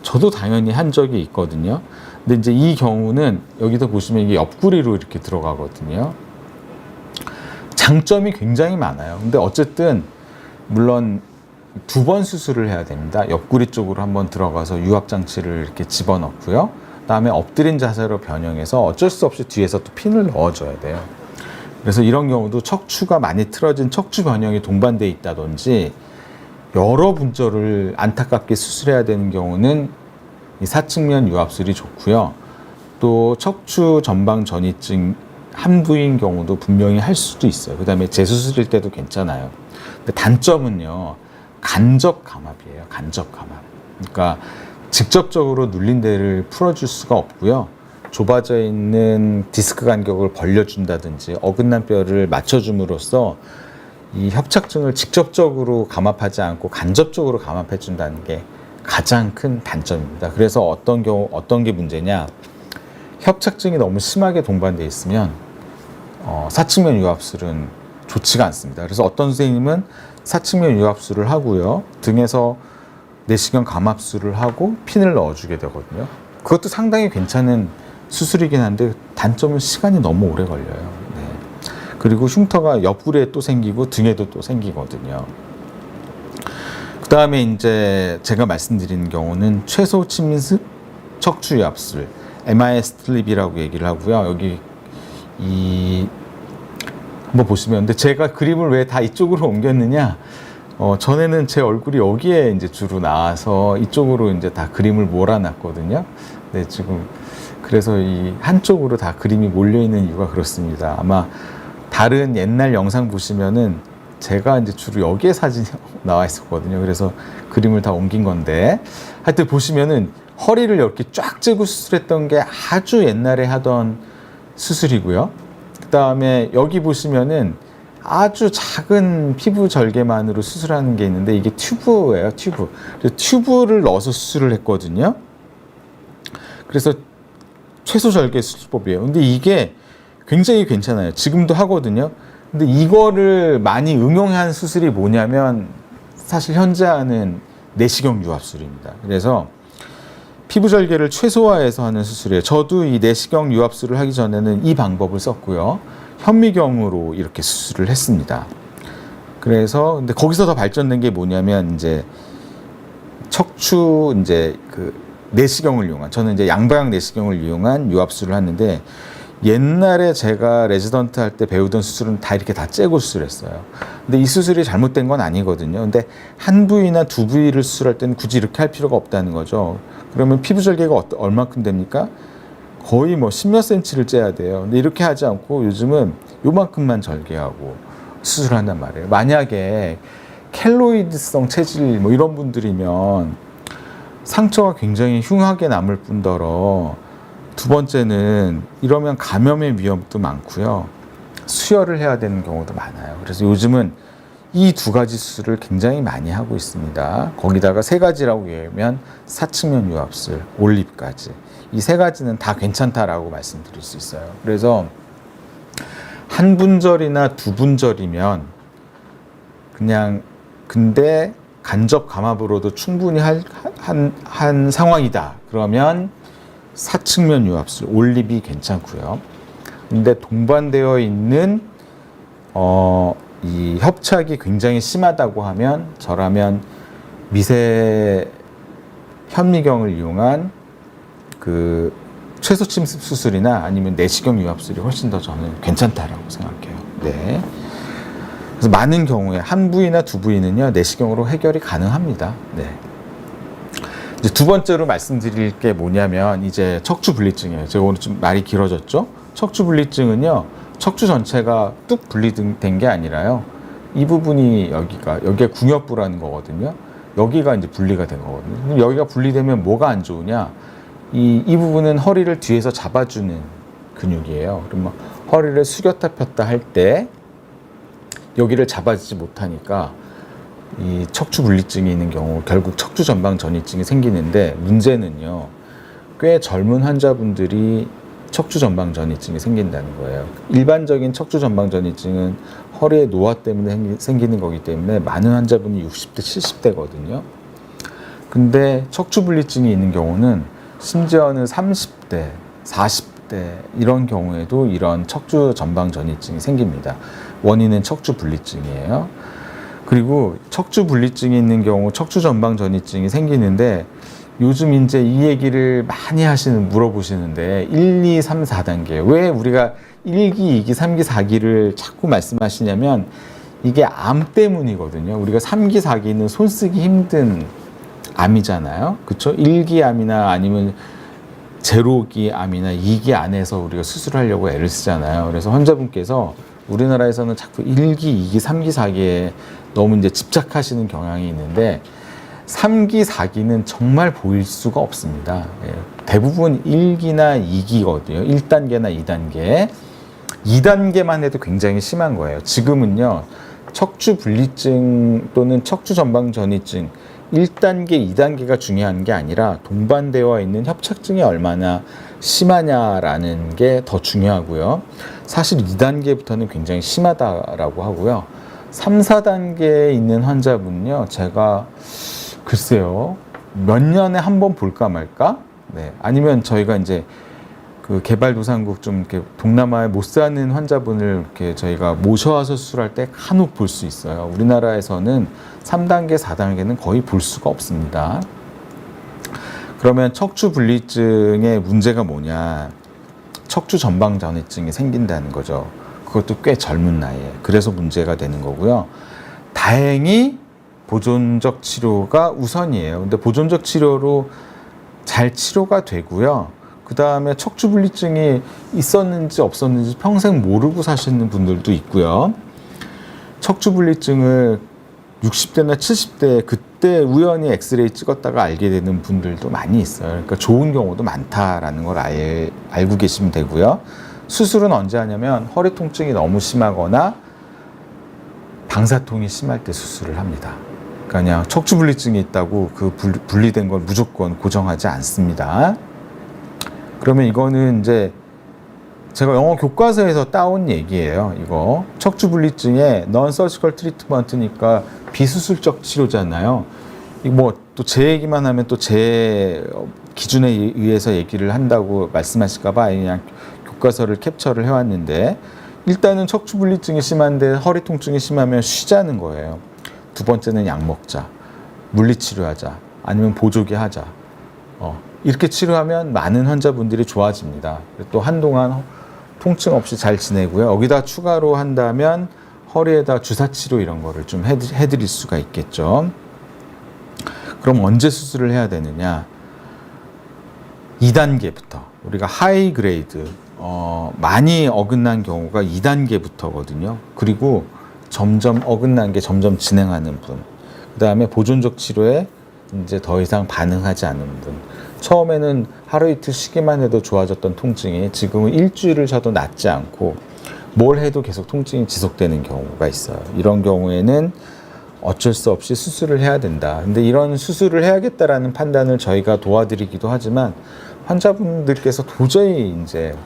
저도 당연히 한 적이 있거든요. 근데 이제 이 경우는 여기도 보시면 이게 옆구리로 이렇게 들어가거든요. 장점이 굉장히 많아요. 근데 어쨌든 물론 2번 수술을 해야 됩니다. 옆구리 쪽으로 한번 들어가서 유압 장치를 이렇게 집어넣고요. 그다음에 엎드린 자세로 변형해서 어쩔 수 없이 뒤에서 또 핀을 넣어줘야 돼요. 그래서 이런 경우도 척추가 많이 틀어진 척추 변형이 동반돼 있다든지 여러 분절을 안타깝게 수술해야 되는 경우는 이 사측면 유압술이 좋고요. 또 척추 전방 전이증 한 부위인 경우도 분명히 할 수도 있어요. 그 다음에 재수술일 때도 괜찮아요. 근데 단점은요, 간접 감압이에요. 간접 감압. 그러니까 직접적으로 눌린 데를 풀어줄 수가 없고요. 좁아져 있는 디스크 간격을 벌려준다든지 어긋난 뼈를 맞춰줌으로써 이 협착증을 직접적으로 감압하지 않고 간접적으로 감압해준다는 게 가장 큰 단점입니다. 그래서 어떤 게 문제냐? 협착증이 너무 심하게 동반돼 있으면 사측면 유압술은 좋지가 않습니다. 그래서 어떤 선생님은 사측면 유압술을 하고요. 등에서 내시경 감압술을 하고 핀을 넣어주게 되거든요. 그것도 상당히 괜찮은 수술이긴 한데 단점은 시간이 너무 오래 걸려요. 네. 그리고 흉터가 옆구리에 또 생기고 등에도 또 생기거든요. 그 다음에 이제 제가 말씀드린 경우는 최소 침습 척추 유압술, MIS 슬립이라고 얘기를 하고요. 여기 한번 보시면, 근데 제가 그림을 왜 다 이쪽으로 옮겼느냐? 전에는 제 얼굴이 여기에 이제 주로 나와서 이쪽으로 이제 다 그림을 몰아놨거든요. 네, 지금 그래서 이 한쪽으로 다 그림이 몰려 있는 이유가 그렇습니다. 아마 다른 옛날 영상 보시면은 제가 이제 주로 여기에 사진이 나와 있었거든요. 그래서 그림을 다 옮긴 건데, 하여튼 보시면은 허리를 이렇게 쫙 째고 수술했던 게 아주 옛날에 하던 수술이고요. 그 다음에 여기 보시면은 아주 작은 피부 절개만으로 수술하는 게 있는데 이게 튜브예요, 튜브. 그래서 튜브를 넣어서 수술을 했거든요. 그래서 최소 절개 수술법이에요. 근데 이게 굉장히 괜찮아요. 지금도 하거든요. 근데 이거를 많이 응용한 수술이 뭐냐면 사실 현재 하는 내시경 유압술입니다. 그래서 피부 절개를 최소화해서 하는 수술이에요. 저도 이 내시경 유압술을 하기 전에는 이 방법을 썼고요. 현미경으로 이렇게 수술을 했습니다. 그래서 근데 거기서 더 발전된 게 뭐냐면 이제 척추 이제 그 내시경을 이용한, 저는 이제 양방향 내시경을 이용한 유압술을 하는데, 옛날에 제가 레지던트 할 때 배우던 수술은 다 이렇게 다 째고 수술했어요. 근데 이 수술이 잘못된 건 아니거든요. 근데 한 부위나 두 부위를 수술할 때는 굳이 이렇게 할 필요가 없다는 거죠. 그러면 피부 절개가 얼마큼 됩니까? 거의 뭐 10몇 센치를 째야 돼요. 근데 이렇게 하지 않고 요즘은 요만큼만 절개하고 수술을 한단 말이에요. 만약에 켈로이드성 체질 뭐 이런 분들이면 상처가 굉장히 흉하게 남을 뿐더러 두 번째는 이러면 감염의 위험도 많고요. 수혈을 해야 되는 경우도 많아요. 그래서 요즘은 이 두 가지 수술을 굉장히 많이 하고 있습니다. 거기다가 세 가지라고 얘기하면 사측면 유압술, 올립까지. 이 세 가지는 다 괜찮다라고 말씀드릴 수 있어요. 그래서 한 분절이나 두 분절이면 그냥 근데 간접 감압으로도 충분히 한 상황이다. 그러면 사측면 유압술, 올립이 괜찮고요. 근데 동반되어 있는 이 협착이 굉장히 심하다고 하면 저라면 미세 현미경을 이용한 그 최소 침습 수술이나 아니면 내시경 유압술이 훨씬 더 저는 괜찮다라고 생각해요. 네. 그래서 많은 경우에 한 부위나 두 부위는요 내시경으로 해결이 가능합니다. 네. 이제 두 번째로 말씀드릴 게 뭐냐면 이제 척추 분리증이에요. 제가 오늘 좀 말이 길어졌죠? 척추 분리증은요 척추 전체가 뚝 분리된 게 아니라요 이 부분이 여기가 궁엽부라는 거거든요. 여기가 이제 분리가 된 거거든요. 여기가 분리되면 뭐가 안 좋으냐? 이 부분은 허리를 뒤에서 잡아주는 근육이에요. 그러면 허리를 숙였다 폈다 할 때 여기를 잡아주지 못하니까 이 척추 분리증이 있는 경우 결국 척추 전방 전이증이 생기는데 문제는요 꽤 젊은 환자분들이 척추 전방 전이증이 생긴다는 거예요. 일반적인 척추 전방 전이증은 허리의 노화 때문에 생기는 거기 때문에 많은 환자분이 60대, 70대거든요. 근데 척추 분리증이 있는 경우는 심지어는 30대, 40대 이런 경우에도 이런 척추 전방 전이증이 생깁니다. 원인은 척추 분리증이에요. 그리고 척추 분리증이 있는 경우 척추 전방 전이증이 생기는데 요즘 이제 이 얘기를 많이 물어보시는데 1, 2, 3, 4단계 왜 우리가 1기, 2기, 3기, 4기를 자꾸 말씀하시냐면 이게 암 때문이거든요. 우리가 3기, 4기는 손 쓰기 힘든 암이잖아요. 그렇죠? 1기 암이나 아니면 제로기 암이나 2기 안에서 우리가 수술하려고 애를 쓰잖아요. 그래서 환자분께서 우리나라에서는 자꾸 1기, 2기, 3기, 4기에 너무 이제 집착하시는 경향이 있는데 3기, 4기는 정말 보일 수가 없습니다. 예, 대부분 1기나 2기거든요. 1단계나 2단계. 2단계만 해도 굉장히 심한 거예요. 지금은요, 척추 분리증 또는 척추 전방 전이증 1단계, 2단계가 중요한 게 아니라 동반되어 있는 협착증이 얼마나 심하냐라는 게 더 중요하고요. 사실 2단계부터는 굉장히 심하다라고 하고요. 3, 4단계에 있는 환자분은요, 제가 글쎄요, 몇 년에 한 번 볼까 말까? 네. 아니면 저희가 이제 그 개발도상국 좀 이렇게 동남아에 못 사는 환자분을 이렇게 저희가 모셔와서 수술할 때 간혹 볼 수 있어요. 우리나라에서는 3단계, 4단계는 거의 볼 수가 없습니다. 그러면 척추 분리증의 문제가 뭐냐? 척추 전방 전이증이 생긴다는 거죠. 그것도 꽤 젊은 나이에. 그래서 문제가 되는 거고요. 다행히 보존적 치료가 우선이에요. 근데 보존적 치료로 잘 치료가 되고요. 그 다음에 척추 분리증이 있었는지 없었는지 평생 모르고 사시는 분들도 있고요. 척추 분리증을 60대나 70대 그때 우연히 엑스레이 찍었다가 알게 되는 분들도 많이 있어요. 그러니까 좋은 경우도 많다라는 걸 알고 계시면 되고요. 수술은 언제 하냐면 허리 통증이 너무 심하거나 방사통이 심할 때 수술을 합니다. 그러니까 그냥 척추 분리증이 있다고 그 분리된 걸 무조건 고정하지 않습니다. 그러면 이거는 이제 제가 영어 교과서에서 따온 얘기예요. 이거 척추 분리증의 non-surgical treatment니까 비수술적 치료잖아요. 이거 뭐 또 제 얘기만 하면 또 제 기준에 의해서 얘기를 한다고 말씀하실까봐 그냥 교과서를 캡처를 해왔는데 일단은 척추 분리증이 심한데 허리 통증이 심하면 쉬자는 거예요. 두 번째는 약 먹자, 물리치료하자, 아니면 보조기 하자. 이렇게 치료하면 많은 환자분들이 좋아집니다. 또 한동안 통증 없이 잘 지내고요. 여기다 추가로 한다면 허리에다 주사치료 이런 거를 좀 해드릴 수가 있겠죠. 그럼 언제 수술을 해야 되느냐? 2단계부터 우리가 하이 그레이드 많이 어긋난 경우가 2단계부터거든요. 그리고 점점 어긋난 게 점점 진행하는 분, 그 다음에 보존적 치료에 이제 더 이상 반응하지 않는 분, 처음에는 하루 이틀 쉬기만 해도 좋아졌던 통증이 지금은 일주일을 쉬어도 낫지 않고 뭘 해도 계속 통증이 지속되는 경우가 있어요. 이런 경우에는 어쩔 수 없이 수술을 해야 된다. 근데 이런 수술을 해야겠다라는 판단을 저희가 도와드리기도 하지만 환자분들께서 도저히 이제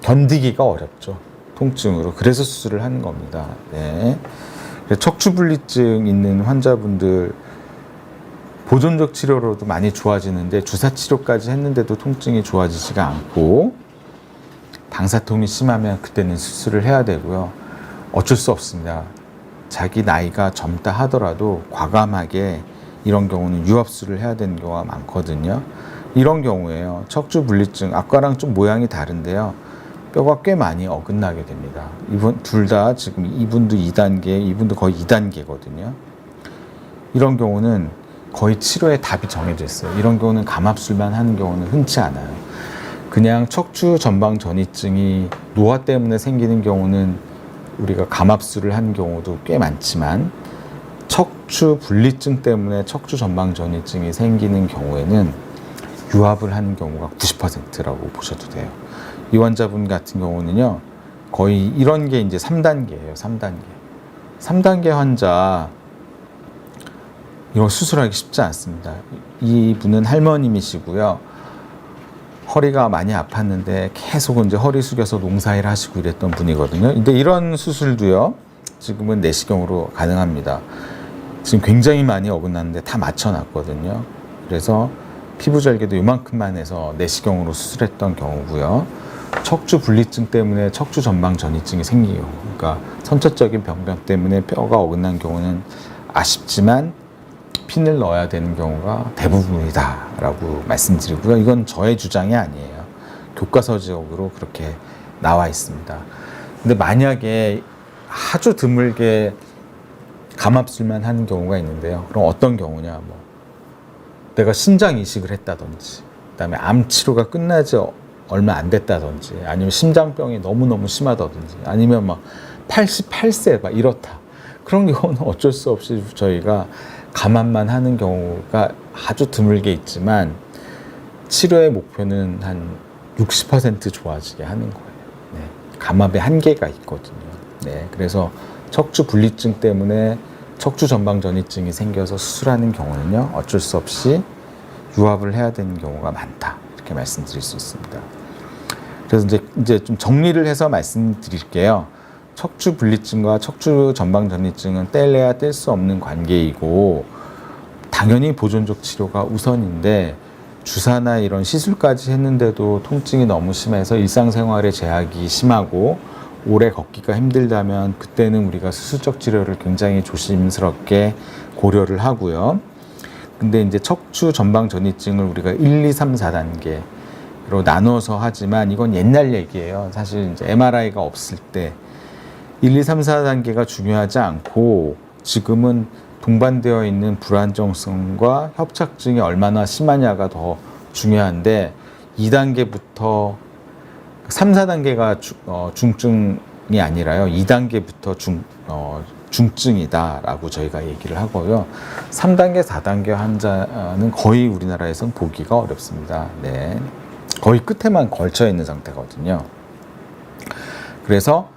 견디기가 어렵죠. 통증으로. 그래서 수술을 하는 겁니다. 네. 척추분리증 있는 환자분들 보존적 치료로도 많이 좋아지는데 주사 치료까지 했는데도 통증이 좋아지지가 않고 방사통이 심하면 그때는 수술을 해야 되고요. 어쩔 수 없습니다. 자기 나이가 젊다 하더라도 과감하게 이런 경우는 유압술을 해야 되는 경우가 많거든요. 이런 경우에요. 척추분리증, 아까랑 좀 모양이 다른데요. 뼈가 꽤 많이 어긋나게 됩니다. 이분 둘 다 지금 이분도 2단계, 이분도 거의 2단계거든요. 이런 경우는 거의 치료의 답이 정해져 있어요. 이런 경우는 감압술만 하는 경우는 흔치 않아요. 그냥 척추 전방 전이증이 노화 때문에 생기는 경우는 우리가 감압술을 하는 경우도 꽤 많지만 척추 분리증 때문에 척추 전방 전이증이 생기는 경우에는 유압을 하는 경우가 90%라고 보셔도 돼요. 이 환자분 같은 경우는요, 거의 이런 게 이제 3단계예요. 3단계. 3단계 환자, 이거 수술하기 쉽지 않습니다. 이분은 할머님이시고요. 허리가 많이 아팠는데 계속 이제 허리 숙여서 농사일 하시고 이랬던 분이거든요. 근데 이런 수술도요, 지금은 내시경으로 가능합니다. 지금 굉장히 많이 어긋났는데 다 맞춰놨거든요. 그래서 피부절개도 요만큼만 해서 내시경으로 수술했던 경우고요. 척추 분리증 때문에 척추 전방 전이증이 생기는 경우, 그러니까 선천적인 병변 때문에 뼈가 어긋난 경우는 아쉽지만 핀을 넣어야 되는 경우가 대부분이다라고 말씀드리고요. 이건 저의 주장이 아니에요. 교과서적으로 그렇게 나와 있습니다. 근데 만약에 아주 드물게 감압술만 하는 경우가 있는데요. 그럼 어떤 경우냐? 뭐 내가 신장 이식을 했다든지, 그다음에 암 치료가 끝나지 얼마 안 됐다든지, 아니면 심장병이 너무너무 심하다든지, 아니면 막 88세 막 이렇다. 그런 경우는 어쩔 수 없이 저희가 감압만 하는 경우가 아주 드물게 있지만 치료의 목표는 한 60% 좋아지게 하는 거예요. 네. 감압의 한계가 있거든요. 네. 그래서 척추 분리증 때문에 척추 전방 전이증이 생겨서 수술하는 경우는요, 어쩔 수 없이 유압을 해야 되는 경우가 많다. 이렇게 말씀드릴 수 있습니다. 그래서 이제 좀 정리를 해서 말씀드릴게요. 척추 분리증과 척추 전방 전이증은 뗄래야 뗄 수 없는 관계이고 당연히 보존적 치료가 우선인데 주사나 이런 시술까지 했는데도 통증이 너무 심해서 일상생활에 제약이 심하고 오래 걷기가 힘들다면 그때는 우리가 수술적 치료를 굉장히 조심스럽게 고려를 하고요. 근데 이제 척추 전방 전이증을 우리가 1, 2, 3, 4단계로 나눠서 하지만 이건 옛날 얘기예요. 사실 이제 MRI가 없을 때 1, 2, 3, 4단계가 중요하지 않고 지금은 동반되어 있는 불안정성과 협착증이 얼마나 심하냐가 더 중요한데 2단계부터 3, 4단계가 중증이 아니라요. 2단계부터 중증이다라고 저희가 얘기를 하고요. 3단계, 4단계 환자는 거의 우리나라에선 보기가 어렵습니다. 네. 거의 끝에만 걸쳐 있는 상태거든요. 그래서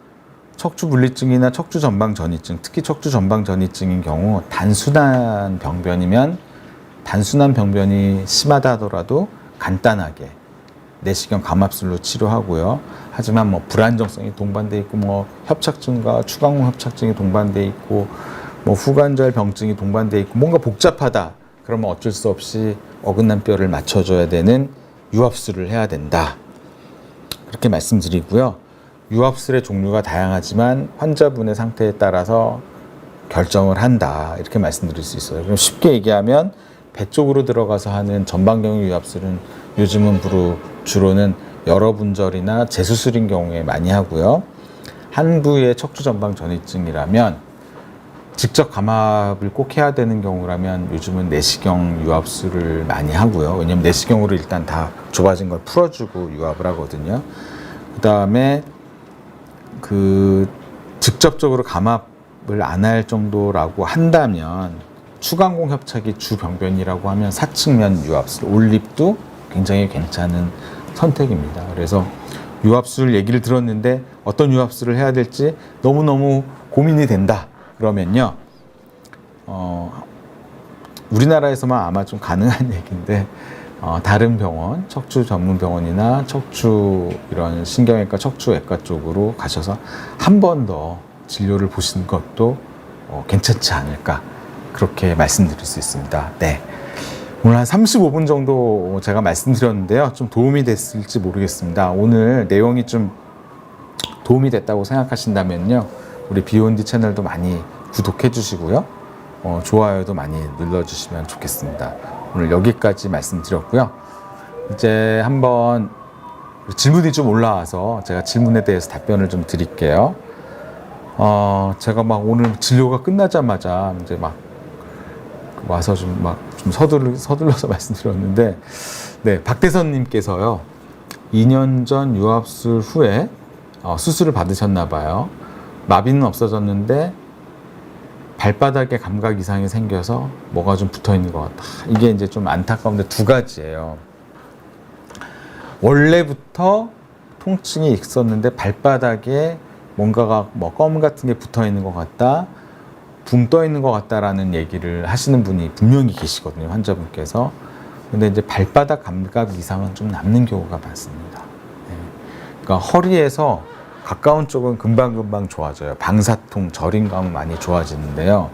척추 분리증이나 척추 전방 전이증, 특히 척추 전방 전이증인 경우 단순한 병변이 심하다 하더라도 간단하게 내시경 감압술로 치료하고요. 하지만 뭐 불안정성이 동반돼 있고 뭐 협착증과 추강호 협착증이 동반돼 있고 뭐 후관절 병증이 동반돼 있고 뭔가 복잡하다. 그러면 어쩔 수 없이 어긋난 뼈를 맞춰줘야 되는 유압술을 해야 된다. 그렇게 말씀드리고요. 유압술의 종류가 다양하지만 환자분의 상태에 따라서 결정을 한다. 이렇게 말씀드릴 수 있어요. 그럼 쉽게 얘기하면 배 쪽으로 들어가서 하는 전방경유 유압술은 요즘은 주로는 여러분절이나 재수술인 경우에 많이 하고요. 한 부위의 척추 전방 전이증이라면 직접 감압을 꼭 해야 되는 경우라면 요즘은 내시경 유압술을 많이 하고요. 왜냐면 내시경으로 일단 다 좁아진 걸 풀어주고 유압을 하거든요. 그 다음에 직접적으로 감압을 안 할 정도라고 한다면 추간공 협착이 주 병변이라고 하면 사측면 유압술, 올립도 굉장히 괜찮은 선택입니다. 그래서 유압술 얘기를 들었는데 어떤 유압술을 해야 될지 너무너무 고민이 된다. 그러면요, 우리나라에서만 아마 좀 가능한 얘기인데, 다른 병원, 척추 전문 병원이나 척추 이런 신경외과, 척추외과 쪽으로 가셔서 한 번 더 진료를 보시는 것도 괜찮지 않을까, 그렇게 말씀드릴 수 있습니다. 네. 오늘 한 35분 정도 제가 말씀드렸는데요. 좀 도움이 됐을지 모르겠습니다. 오늘 내용이 좀 도움이 됐다고 생각하신다면요, 우리 비욘디 채널도 많이 구독해 주시고요. 좋아요도 많이 눌러주시면 좋겠습니다. 오늘 여기까지 말씀드렸고요. 이제 한번 질문이 좀 올라와서 제가 질문에 대해서 답변을 좀 드릴게요. 제가 막 오늘 진료가 끝나자마자 이제 막 와서 좀 서둘러서 말씀드렸는데, 네, 박대선님께서요, 2년 전 유압술 후에 수술을 받으셨나 봐요. 마비는 없어졌는데 발바닥에 감각 이상이 생겨서 뭐가 좀 붙어 있는 것 같다. 이게 이제 좀 안타까운데 두 가지예요. 원래부터 통증이 있었는데 발바닥에 뭔가가 껌 같은 게 붙어 있는 것 같다, 붕 떠 있는 것 같다라는 얘기를 하시는 분이 분명히 계시거든요, 환자분께서. 근데 이제 발바닥 감각 이상은 좀 남는 경우가 많습니다. 네. 그러니까 허리에서 가까운 쪽은 금방금방 좋아져요. 방사통, 저림감은 많이 좋아지는데요.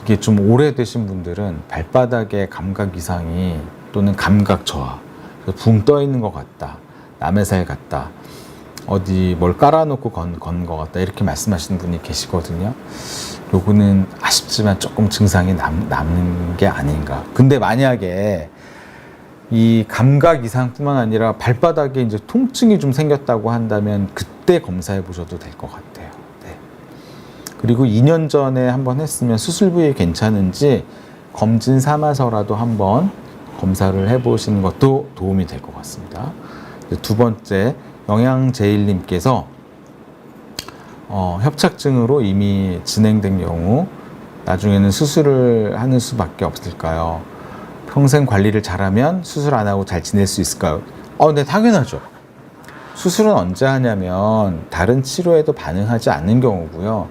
이게 좀 오래되신 분들은 발바닥의 감각 이상이 또는 감각 저하, 붕 떠 있는 것 같다, 남의 살 같다, 어디 뭘 깔아놓고 건 것 같다, 이렇게 말씀하시는 분이 계시거든요. 요거는 아쉽지만 조금 증상이 남는 게 아닌가. 근데 만약에 이 감각 이상뿐만 아니라 발바닥에 이제 통증이 좀 생겼다고 한다면 그때 검사해 보셔도 될 것 같아요. 네. 그리고 2년 전에 한번 했으면 수술 부위 괜찮은지 검진 삼아서라도 한번 검사를 해 보시는 것도 도움이 될 것 같습니다. 두 번째, 영양제일님께서 협착증으로 이미 진행된 경우 나중에는 수술을 하는 수밖에 없을까요? 평생 관리를 잘하면 수술 안 하고 잘 지낼 수 있을까요? 네, 당연하죠. 수술은 언제 하냐면 다른 치료에도 반응하지 않는 경우고요.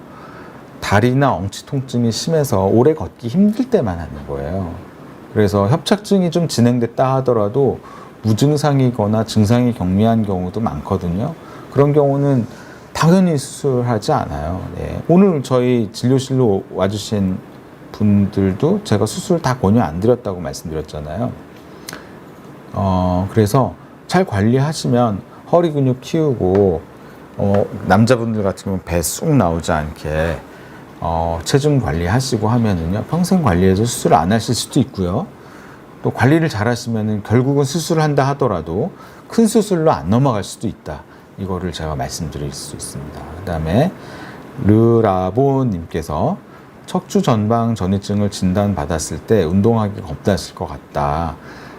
다리나 엉치 통증이 심해서 오래 걷기 힘들 때만 하는 거예요. 그래서 협착증이 좀 진행됐다 하더라도 무증상이거나 증상이 경미한 경우도 많거든요. 그런 경우는 당연히 수술하지 않아요. 네. 오늘 저희 진료실로 와주신 분들도 제가 수술 다 권유 안 드렸다고 말씀드렸잖아요. 그래서 잘 관리하시면 허리 근육 키우고, 남자분들 같은 경우는 배 쑥 나오지 않게 체중 관리하시고 하면은요, 평생 관리해서 수술 안 하실 수도 있고요. 또 관리를 잘 하시면은 결국은 수술을 한다 하더라도 큰 수술로 안 넘어갈 수도 있다. 이거를 제가 말씀드릴 수 있습니다. 그 다음에 르라보님께서 척추 전방 전이증을 진단받았을 때 운동하기 겁나실 것 같다.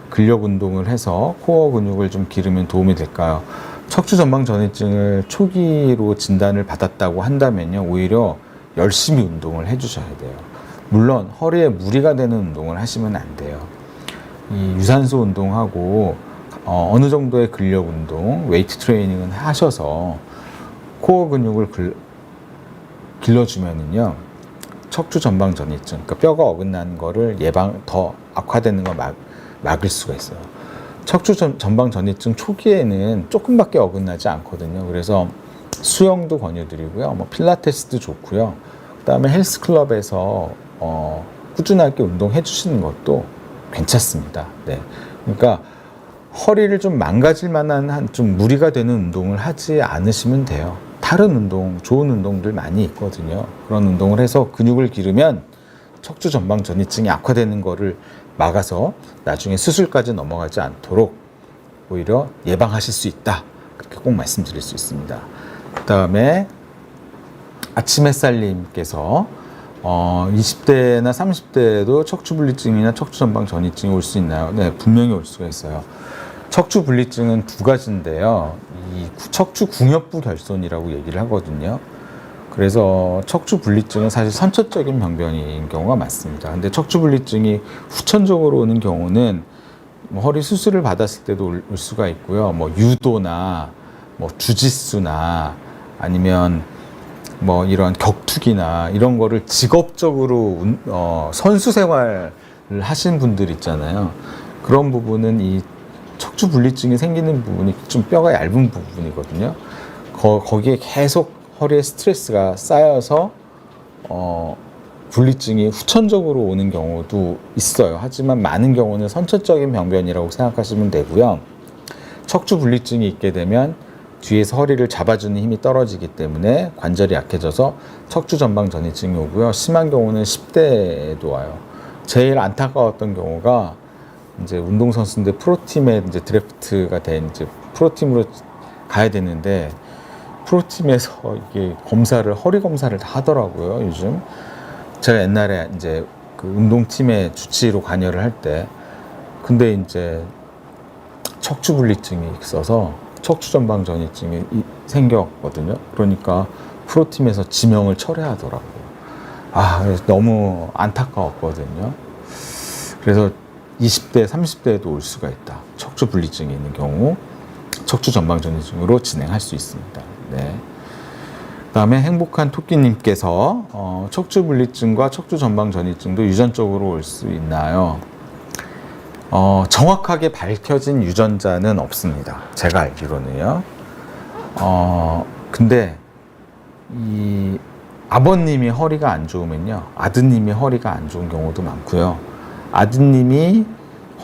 근력 운동을 해서 코어 근육을 좀 기르면 도움이 될까요? 척추 전방 전이증을 초기로 진단을 받았다고 한다면요, 오히려 열심히 운동을 해주셔야 돼요. 물론 허리에 무리가 되는 운동을 하시면 안 돼요. 이 유산소 운동하고 어느 정도의 근력 운동, 웨이트 트레이닝은 하셔서 코어 근육을 길러주면은요, 척추 전방 전이증, 그러니까 뼈가 어긋난 거를 더 악화되는 거 막을 수가 있어요. 척추 전방 전이증 초기에는 조금밖에 어긋나지 않거든요. 그래서 수영도 권유드리고요, 필라테스도 좋고요. 그다음에 헬스클럽에서 꾸준하게 운동해 주시는 것도 괜찮습니다. 네. 그러니까 허리를 좀 망가질 만한 좀 무리가 되는 운동을 하지 않으시면 돼요. 다른 운동, 좋은 운동들 많이 있거든요. 그런 운동을 해서 근육을 기르면 척추 전방 전이증이 악화되는 거를 막아서 나중에 수술까지 넘어가지 않도록 오히려 예방하실 수 있다. 그렇게 꼭 말씀드릴 수 있습니다. 그 다음에 아침 햇살님께서 20대나 30대에도 척추분리증이나 척추전방 전이증이 올 수 있나요? 네, 분명히 올 수가 있어요. 척추분리증은 두 가지인데요. 이 척추궁엽부 결손이라고 얘기를 하거든요. 그래서 척추 분리증은 사실 선천적인 병변인 경우가 많습니다. 근데 척추 분리증이 후천적으로 오는 경우는 뭐 허리 수술을 받았을 때도 올 수가 있고요. 뭐 유도나 뭐 주짓수나 아니면 뭐 이런 격투기나 이런 거를 직업적으로 선수 생활을 하신 분들 있잖아요. 그런 부분은 이 척추 분리증이 생기는 부분이 좀 뼈가 얇은 부분이거든요. 거기에 계속 허리에 스트레스가 쌓여서 분리증이 후천적으로 오는 경우도 있어요. 하지만 많은 경우는 선천적인 병변이라고 생각하시면 되고요. 척추 분리증이 있게 되면 뒤에서 허리를 잡아주는 힘이 떨어지기 때문에 관절이 약해져서 척추 전방 전이증이 오고요. 심한 경우는 10대에도 와요. 제일 안타까웠던 경우가 이제 운동선수인데 프로팀에 이제 드래프트가 된 이제 프로팀으로 가야 되는데 프로팀에서 이게 허리 검사를 다 하더라고요, 요즘. 제가 옛날에 이제 그 운동팀의 주치의로 관여를 할 때, 근데 이제 척추 분리증이 있어서 척추 전방 전이증이 생겼거든요. 그러니까 프로팀에서 지명을 철회하더라고요. 너무 안타까웠거든요. 그래서 20대, 30대에도 올 수가 있다. 척추 분리증이 있는 경우 척추 전방 전이증으로 진행할 수 있습니다. 네. 그다음에 행복한 토끼님께서 척추 분리증과 척추 전방 전이증도 유전적으로 올 수 있나요? 정확하게 밝혀진 유전자는 없습니다. 제가 알기로는요. 근데 이 아버님이 허리가 안 좋으면요, 아드님이 허리가 안 좋은 경우도 많고요. 아드님이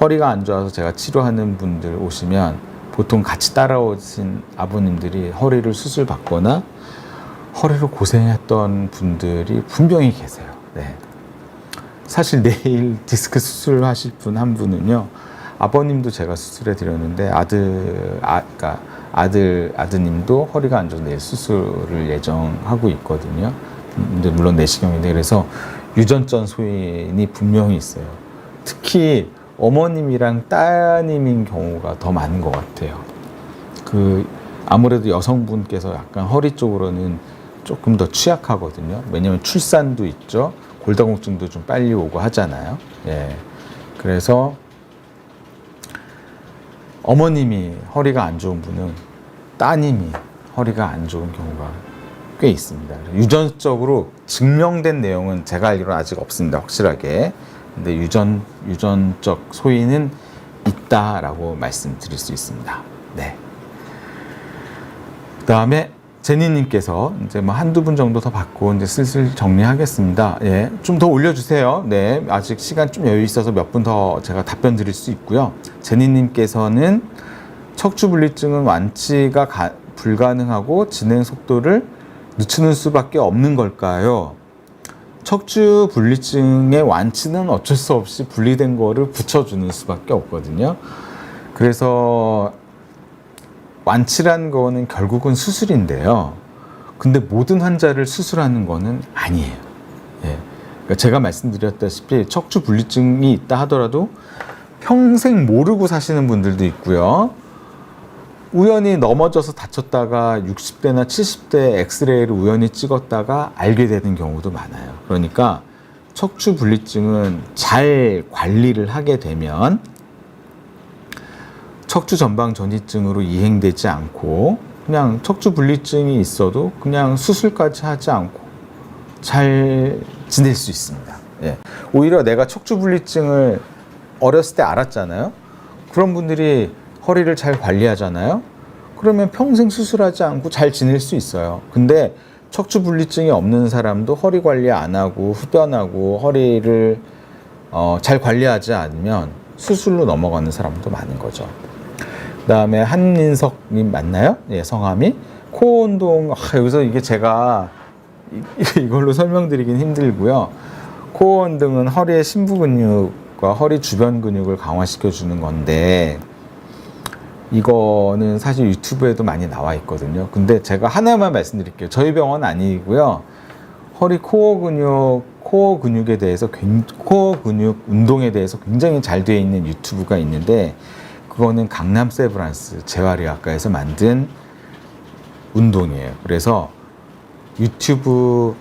허리가 안 좋아서 제가 치료하는 분들 오시면 보통 같이 따라오신 아버님들이 허리를 수술 받거나 허리로 고생했던 분들이 분명히 계세요. 네. 사실 내일 디스크 수술을 하실 분 한 분은요, 아버님도 제가 수술해 드렸는데 아드님도 허리가 안 좋아서 내일 수술을 예정하고 있거든요. 근데 물론 내시경인데, 그래서 유전적 소인이 분명히 있어요. 특히 어머님이랑 따님인 경우가 더 많은 것 같아요. 아무래도 여성분께서 약간 허리 쪽으로는 조금 더 취약하거든요. 왜냐면 출산도 있죠. 골다공증도 좀 빨리 오고 하잖아요. 예. 그래서 어머님이 허리가 안 좋은 분은 따님이 허리가 안 좋은 경우가 꽤 있습니다. 유전적으로 증명된 내용은 제가 알기로는 아직 없습니다. 확실하게. 근데 유전적 소인은 있다라고 말씀드릴 수 있습니다. 네. 그 다음에 제니님께서 이제 뭐 한두 분 정도 더 받고 이제 슬슬 정리하겠습니다. 예. 좀 더 올려주세요. 네. 아직 시간 좀 여유 있어서 몇 분 더 제가 답변 드릴 수 있고요. 제니님께서는 척추 분리증은 완치가 불가능하고 진행 속도를 늦추는 수밖에 없는 걸까요? 척추 분리증의 완치는 어쩔 수 없이 분리된 거를 붙여주는 수밖에 없거든요. 그래서 완치란 거는 결국은 수술인데요. 근데 모든 환자를 수술하는 거는 아니에요. 예. 그러니까 제가 말씀드렸다시피 척추 분리증이 있다 하더라도 평생 모르고 사시는 분들도 있고요. 우연히 넘어져서 다쳤다가 60대나 70대 엑스레이를 우연히 찍었다가 알게 되는 경우도 많아요. 그러니까 척추 분리증은 잘 관리를 하게 되면 척추 전방 전이증으로 이행되지 않고 그냥 척추 분리증이 있어도 그냥 수술까지 하지 않고 잘 지낼 수 있습니다. 예. 오히려 내가 척추 분리증을 어렸을 때 알았잖아요. 그런 분들이 허리를 잘 관리하잖아요. 그러면 평생 수술하지 않고 잘 지낼 수 있어요. 근데 척추 분리증이 없는 사람도 허리 관리 안 하고 흡연하고 허리를 잘 관리하지 않으면 수술로 넘어가는 사람도 많은 거죠. 그 다음에 한인석님 맞나요? 예, 성함이. 코어 운동, 여기서 이게 제가 이걸로 설명드리긴 힘들고요. 코어 운동은 허리의 심부 근육과 허리 주변 근육을 강화시켜 주는 건데, 이거는 사실 유튜브에도 많이 나와 있거든요. 근데 제가 하나만 말씀드릴게요. 저희 병원 아니고요. 허리 코어 근육에 대해서, 코어 근육 운동에 대해서 굉장히 잘 되어 있는 유튜브가 있는데, 그거는 강남 세브란스 재활의학과에서 만든 운동이에요. 그래서 유튜브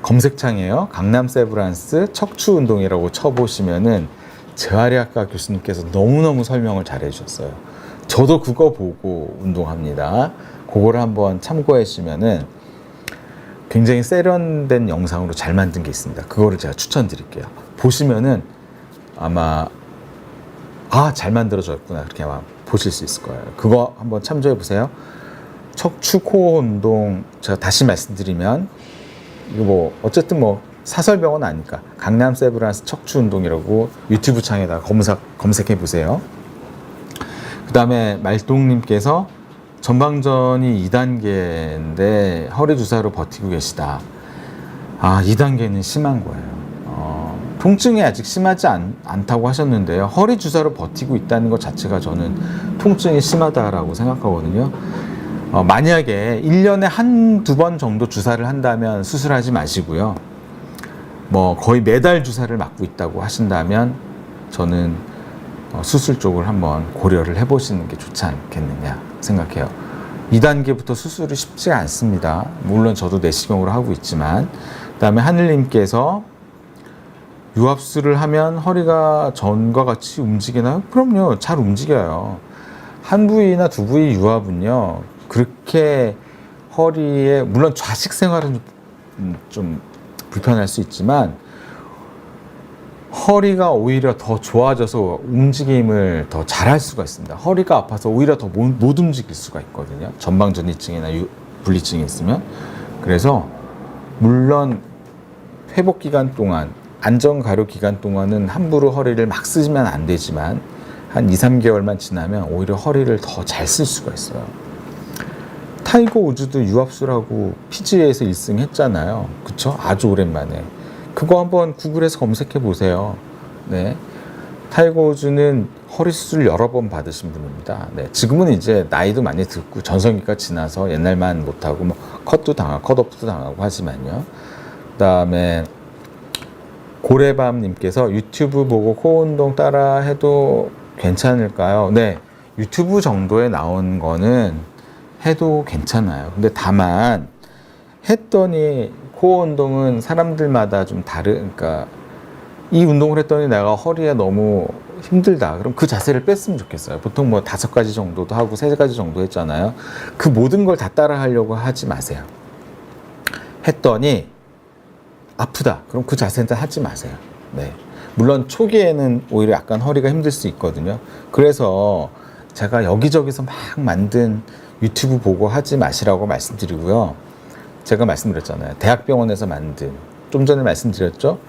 검색창에요. 강남 세브란스 척추 운동이라고 쳐보시면은 재활의학과 교수님께서 너무너무 설명을 잘 해주셨어요. 저도 그거 보고 운동합니다. 그거를 한번 참고해 주시면은 굉장히 세련된 영상으로 잘 만든 게 있습니다. 그거를 제가 추천드릴게요. 보시면은 아마 잘 만들어졌구나 그렇게 아마 보실 수 있을 거예요. 그거 한번 참조해 보세요. 척추 코어 운동 제가 다시 말씀드리면 이거 뭐 어쨌든 뭐 사설병원 아니까 강남 세브란스 척추 운동이라고 유튜브 창에다가 검색해 보세요. 그 다음에 말동님께서 전방전이 2단계인데 허리 주사로 버티고 계시다. 2단계는 심한 거예요. 통증이 아직 심하지 않다고 하셨는데요. 허리 주사로 버티고 있다는 것 자체가 저는 통증이 심하다라고 생각하거든요. 만약에 1년에 한두 번 정도 주사를 한다면 수술하지 마시고요. 뭐 거의 매달 주사를 맞고 있다고 하신다면 저는 수술 쪽을 한번 고려를 해보시는 게 좋지 않겠느냐 생각해요. 2단계부터 수술이 쉽지 않습니다. 물론 저도 내시경으로 하고 있지만. 그 다음에 하늘님께서 유압수를 하면 허리가 전과 같이 움직이나요? 그럼요. 잘 움직여요. 한 부위나 두 부위 유압은요. 그렇게 허리에 물론 좌식 생활은 좀 불편할 수 있지만 허리가 오히려 더 좋아져서 움직임을 더 잘할 수가 있습니다. 허리가 아파서 오히려 더 못 움직일 수가 있거든요. 전방전이증이나 분리증이 있으면. 그래서 물론 회복 기간 동안 안전 가료 기간 동안은 함부로 허리를 막 쓰시면 안 되지만 한 2, 3개월만 지나면 오히려 허리를 더 잘 쓸 수가 있어요. 타이거 우즈도 유압수라고 PGA에서 1승 했잖아요. 그쵸? 아주 오랜만에. 그거 한번 구글에서 검색해 보세요. 네. 타이거 우즈는 허리 수술 여러 번 받으신 분입니다. 네. 지금은 이제 나이도 많이 듣고 전성기가 지나서 옛날만 못하고 뭐 컷도 당하고 컷오프도 당하고 하지만요. 그 다음에 고래밤님께서 유튜브 보고 코어 운동 따라 해도 괜찮을까요? 네. 유튜브 정도에 나온 거는 해도 괜찮아요. 근데 다만 했더니 코어 운동은 사람들마다 좀 그러니까 이 운동을 했더니 내가 허리에 너무 힘들다. 그럼 그 자세를 뺐으면 좋겠어요. 보통 뭐 5가지 정도도 하고 3가지 정도 했잖아요. 그 모든 걸 다 따라 하려고 하지 마세요. 했더니 아프다. 그럼 그 자세는 하지 마세요. 네. 물론 초기에는 오히려 약간 허리가 힘들 수 있거든요. 그래서 제가 여기저기서 막 만든 유튜브 보고 하지 마시라고 말씀드리고요. 제가 말씀드렸잖아요. 대학병원에서 만든, 좀 전에 말씀드렸죠?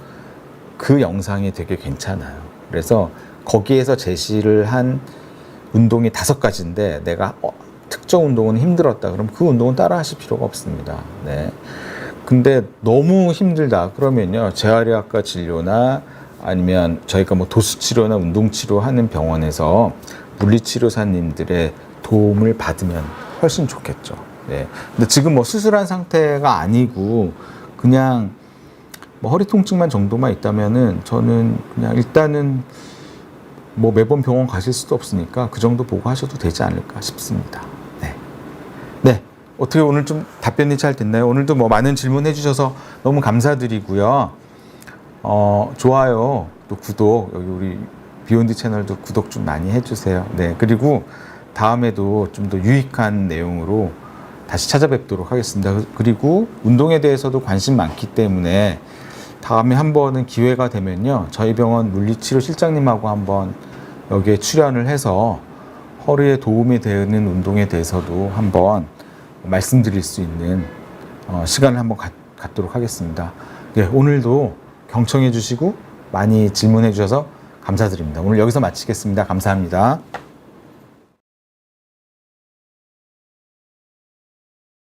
그 영상이 되게 괜찮아요. 그래서 거기에서 제시를 한 운동이 5가지인데 내가 특정 운동은 힘들었다. 그럼 그 운동은 따라 하실 필요가 없습니다. 네. 근데 너무 힘들다. 그러면요. 재활의학과 진료나 아니면 저희가 뭐 도수치료나 운동치료 하는 병원에서 물리치료사님들의 도움을 받으면 훨씬 좋겠죠. 네. 근데 지금 뭐 수술한 상태가 아니고 그냥 뭐 허리 통증만 정도만 있다면은 저는 그냥 일단은 뭐 매번 병원 가실 수도 없으니까 그 정도 보고 하셔도 되지 않을까 싶습니다. 네. 네. 어떻게 오늘 좀 답변이 잘 됐나요? 오늘도 뭐 많은 질문 해주셔서 너무 감사드리고요. 좋아요, 또 구독, 여기 우리 비욘드 채널도 구독 좀 많이 해주세요. 네. 그리고 다음에도 좀 더 유익한 내용으로 다시 찾아뵙도록 하겠습니다. 그리고 운동에 대해서도 관심 많기 때문에 다음에 한번은 기회가 되면요. 저희 병원 물리치료 실장님하고 한번 여기에 출연을 해서 허리에 도움이 되는 운동에 대해서도 한번 말씀드릴 수 있는 시간을 한번 갖도록 하겠습니다. 네, 오늘도 경청해 주시고 많이 질문해 주셔서 감사드립니다. 오늘 여기서 마치겠습니다. 감사합니다.